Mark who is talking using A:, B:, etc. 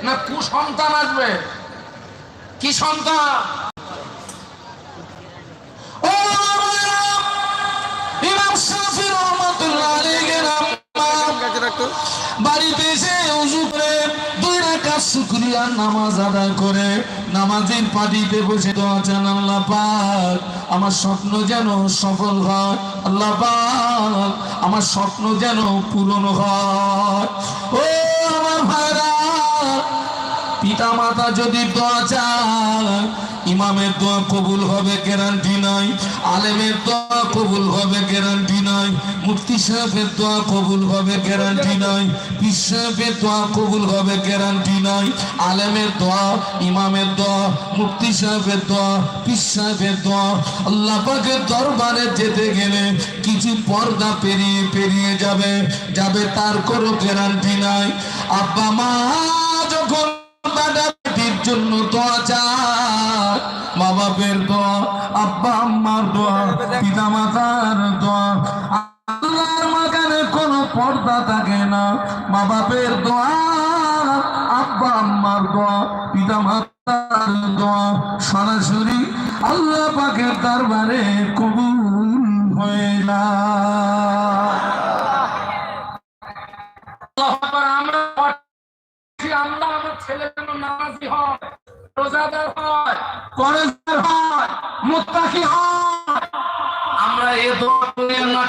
A: না কুসন্তান আসবে? কি সন্তান? ও ইমাম শাফি রাহমাতুল্লাহ আলাইহির বাড়িতে এসে ওযু করে 2 রাকাত শুকরিয়ার নামাজ আদায় করে নামাজের পাটিতে বসে দোয়া চান, আল্লাহ পাক আমার স্বপ্ন যেন সফল হয়, আল্লাহ পাক আমার স্বপ্ন যেন পূরণ হয়। ও আমার ভাইরা, পিতা মাতা যদি দোয়া চায়, ইমামের দোয়া কবুল হবে গ্যারান্টি নাই, আলেমের দোয়া কবুল হবে গ্যারান্টি নাই, মুফতি সাহেবের দোয়া কবুল হবে গ্যারান্টি নাই, পীর সাহেবের দোয়া কবুল হবে গ্যারান্টি নাই। আলেমের দোয়া, ইমামের দোয়া, মুফতি সাহেবের দোয়া, পীর সাহেবের দোয়া, আল্লাহ পাকের দরবারে যেতে গেলে কিছু পর্দা পেরিয়ে যাবে তার কোনো গ্যারান্টি নাই। আব্বা মা যখন জন্য দোয়া চায়, মা বাপের দোয়া, আব্বা আম্মার দোয়া, পিতা মাতার দোয়া, আল্লাহর মাঝখানে কোনো পর্দা থাকে না। মা বাপের দোয়া, আব্বা আম্মার দোয়া, পিতা মাতার দোয়া সরাসরি আল্লাহ পাকের দরবারে কবুল হয় না। আল্লাহ আমার ছেলে যেন নামাজি হয়, রোজাদার হয়, পরেজগার হয়, মুত্তাকি হয়। আমরা এই দোয়া করি না।